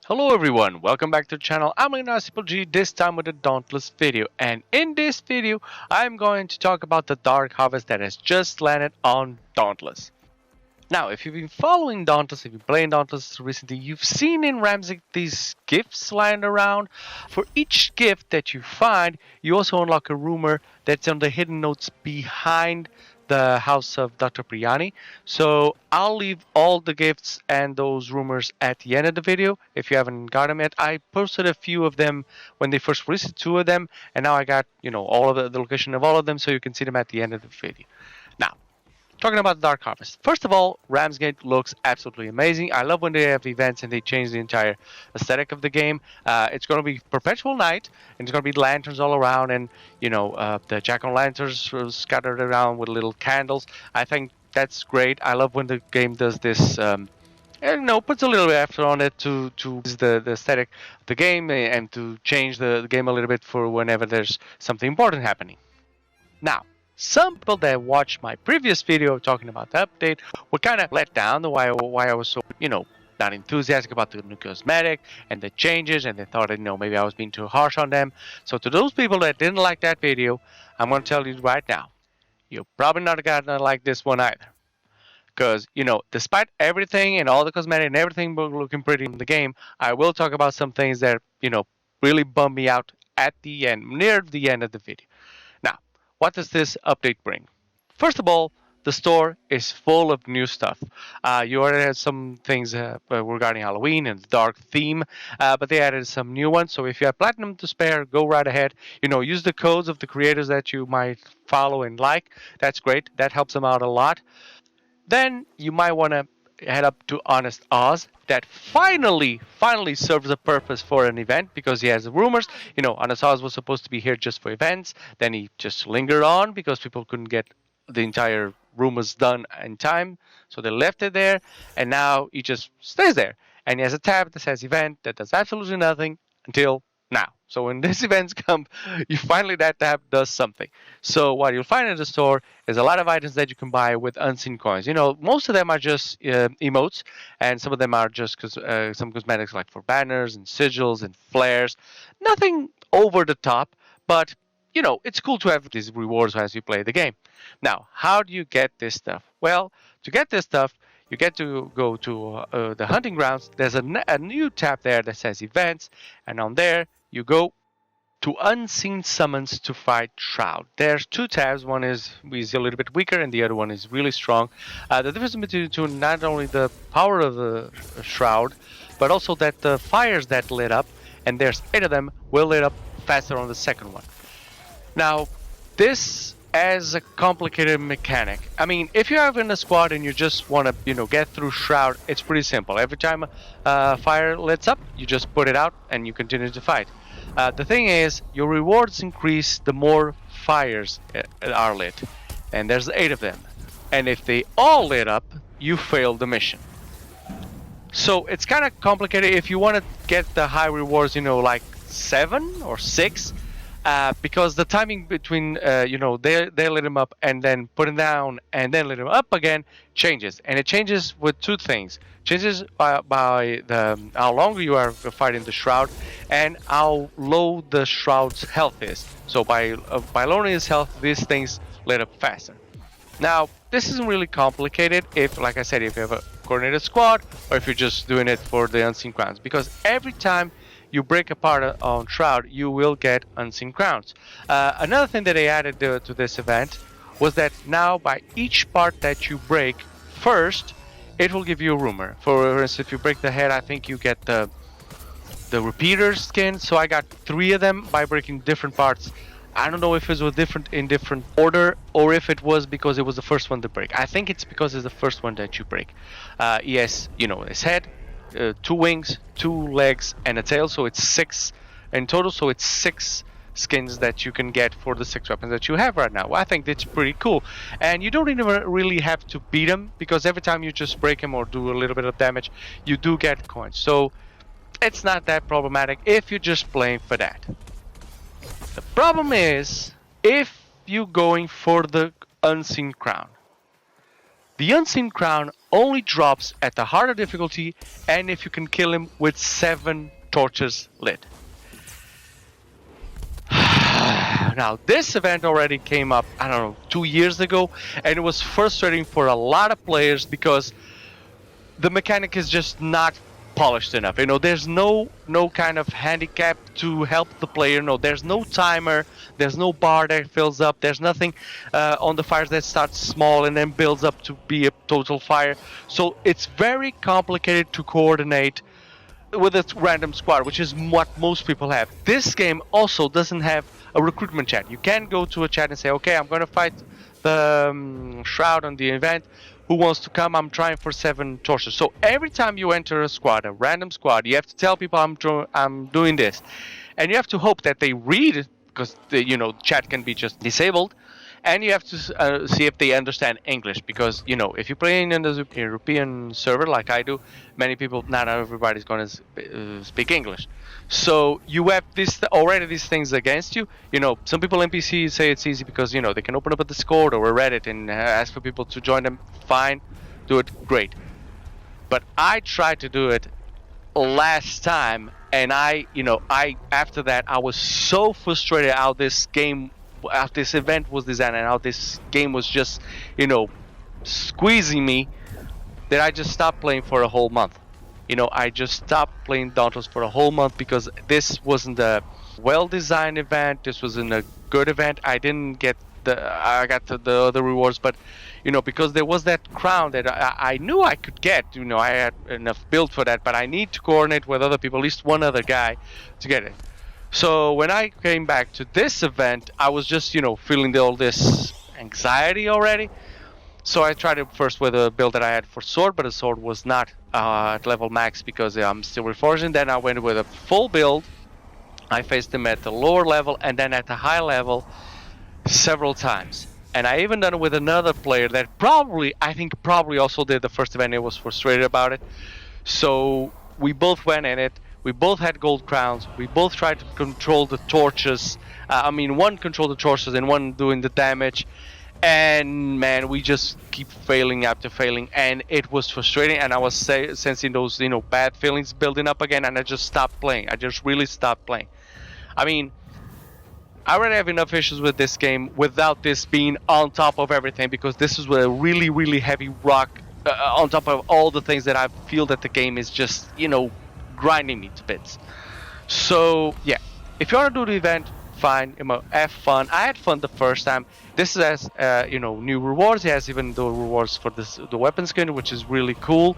Hello everyone, welcome back to the channel. I'm G, this time with a Dauntless video. And in this video, I'm going to talk about the Dark Harvest that has just landed on Dauntless. Now, if you've been following Dauntless, if you've been playing Dauntless recently, you've seen in Ramsey these gifts lying around. For each gift that you find, you also unlock a rumor that's on the hidden notes behind the house of Dr. Priani. So I'll leave all the gifts and those rumors at the end of the video if you haven't got them yet. I posted a few of them when they first released, two of them, and now I got all of the location of all of them, so you can see them at the end of the video. Now, talking about Dark Harvest. First of all, Ramsgate looks absolutely amazing. I love when they have events and they change the entire aesthetic of the game. It's going to be perpetual night, and it's going to be lanterns all around, and the jack-o'-lanterns scattered around with little candles. I think that's great. I love when the game does this. Puts a little bit effort on it to the aesthetic of the game and to change the game a little bit for whenever there's something important happening. Now, some people that watched my previous video talking about the update were kind of let down why I was so, not enthusiastic about the new cosmetic and the changes, and they thought that, maybe I was being too harsh on them. So to those people that didn't like that video, I'm going to tell you right now, you're probably not going to like this one either. Because, despite everything and all the cosmetic and everything looking pretty in the game, I will talk about some things that, really bummed me out at the end, near the end of the video. Now, what does this update bring? First of all, the store is full of new stuff. You already had some things regarding Halloween and the dark theme, but they added some new ones. So if you have platinum to spare, go right ahead. Use the codes of the creators that you might follow and like. That's great. That helps them out a lot. Then you might want to head up to Honest Oz. That finally serves a purpose for an event, because he has the rumors. Honest Oz was supposed to be here just for events. Then he just lingered on because people couldn't get the entire rumors done in time. So they left it there, and now he just stays there. And he has a tab that says event that does absolutely nothing until now. So when these events come, that tab does something. So what you'll find in the store is a lot of items that you can buy with unseen coins. Most of them are just emotes, and some of them are just some cosmetics like for banners and sigils and flares. Nothing over the top, but it's cool to have these rewards as you play the game. Now, how do you get this stuff? Well, to get this stuff, you get to go to the hunting grounds. There's a new tab there that says events, and on there you go to unseen summons to fight Shrowd. There's two tabs. One is a little bit weaker, and the other one is really strong. The difference between the two, not only the power of the Shrowd, but also that the fires that lit up, and there's 8 of them, will lit up faster on the second one. Now, this as a complicated mechanic. I mean, if you have in a squad and you just want to, get through Shrowd, it's pretty simple. Every time fire lights up, you just put it out and you continue to fight. The thing is, your rewards increase the more fires are lit, and there's 8 of them. And if they all lit up, you fail the mission. So it's kind of complicated. If you want to get the high rewards, like 7 or 6. Because the timing between, they lit him up and then put him down and then lit him up again changes. And it changes with 2 things. Changes by how long you are fighting the Shrowd and how low the Shroud's health is. So by lowering his health, these things lit up faster. Now, this isn't really complicated if, like I said, if you have a coordinated squad or if you're just doing it for the unseen crowns. Because every time you break apart on Shrowd, you will get unseen crowns. Another thing that they added to this event was that now by each part that you break first, it will give you a rumor. For instance, if you break the head, I think you get the repeater skin. So I got 3 of them by breaking different parts. I don't know if it was different in different order or if it was because it was the first one to break. I think it's because it's the first one that you break. Yes, his head, 2 wings, 2 legs, and a tail. So it's 6 in total. So it's 6 skins that you can get for the 6 weapons that you have right now. Well, I think that's pretty cool. And you don't even really have to beat them, because every time you just break him or do a little bit of damage, you do get coins. So it's not that problematic if you're just playing for that. The problem is if you're going for the unseen crown. The unseen crown only drops at the harder difficulty and if you can kill him with 7 torches lit. Now, this event already came up, I don't know, 2 years ago, and it was frustrating for a lot of players because the mechanic is just not polished enough. You know, there's no kind of handicap to help the player. No, there's no timer, there's no bar that fills up, there's nothing on the fires that starts small and then builds up to be a total fire. So it's very complicated to coordinate with a random squad, which is what most people have. This game also doesn't have a recruitment chat. You can go to a chat and say, okay, I'm going to fight the Shrowd on the event. Who wants to come? I'm trying for 7 torches. So every time you enter a squad, a random squad, you have to tell people I'm doing this, and you have to hope that they read it, because chat can be just disabled, and you have to see if they understand English, because if you play in a European server like I do, many people, not everybody's going to speak English. So you have already these things against you. Some people in PC say it's easy because they can open up a Discord or a Reddit and ask for people to join them. Fine, do it, great. But I tried to do it last time, and after that I was so frustrated how this event was designed and how this game was just squeezing me, that I just stopped playing for a whole month. I just stopped playing Dauntless for a whole month because this wasn't a well-designed event. This wasn't a good event. I got the other rewards, but because there was that crown that I knew I could get. I had enough build for that, but I need to coordinate with other people, at least one other guy, to get it. So when I came back to this event, I was just feeling all this anxiety already. So I tried it first with a build that I had for sword, but the sword was not at level max because I'm still reforging. Then I went with a full build. I faced him at the lower level and then at the high level several times. And I even done it with another player that I think probably also did the first event and was frustrated about it. So we both went in it. We both had gold crowns. We both tried to control the torches. One controlled the torches and one doing the damage. And man, we just keep failing after failing, and it was frustrating. And I was sensing those bad feelings building up again, and I just stopped playing. I just really stopped playing. I already have enough issues with this game without this being on top of everything, because this is a really, really heavy rock on top of all the things that I feel that the game is just grinding me to bits. So yeah, if you want to do the event, fine, have fun. I had fun the first time. This has new rewards. It has even the rewards for the weapon skin, which is really cool.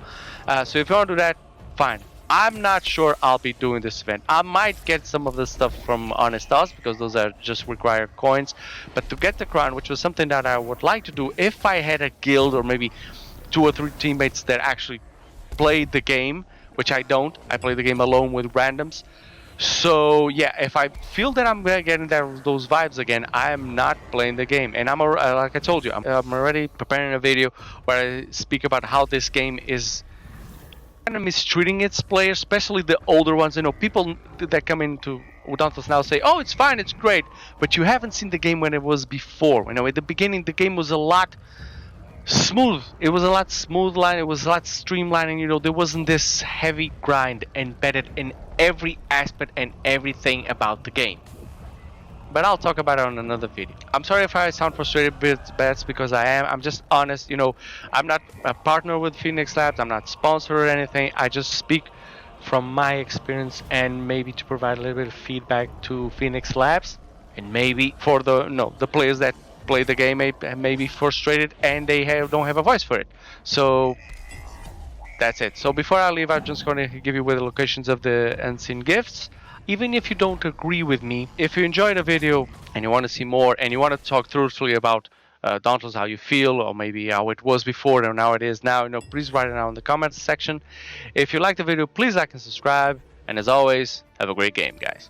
So if you want to do that, fine. I'm not sure I'll be doing this event. I might get some of the stuff from Honest Odds because those are just require coins. But to get the crown, which was something that I would like to do if I had a guild or maybe 2 or 3 teammates that actually played the game, which I don't. I play the game alone with randoms. So yeah, if I feel that I'm getting those vibes again, I am not playing the game. And like I told you, I'm already preparing a video where I speak about how this game is kind of mistreating its players, especially the older ones. People that come into Dauntless now say, "Oh, it's fine, it's great," but you haven't seen the game when it was before. At the beginning, the game was a lot smooth. It was a lot smooth-line. It was a lot streamlined. There wasn't this heavy grind embedded in every aspect and everything about the game. But I'll talk about it on another video. I'm sorry if I sound frustrated, but that's because I am. I'm just honest. I'm not a partner with Phoenix Labs. I'm not sponsored or anything. I just speak from my experience and maybe to provide a little bit of feedback to Phoenix Labs, and maybe for the players that play the game may be frustrated and they don't have a voice for it. So that's it. So before I leave, I'm just going to give you the locations of the unseen gifts. Even if you don't agree with me, if you enjoyed the video and you want to see more and you want to talk truthfully about Dauntless, how you feel, or maybe how it was before and how it is now, please write it down in the comments section. If you like the video, please like and subscribe. And as always, have a great game, guys.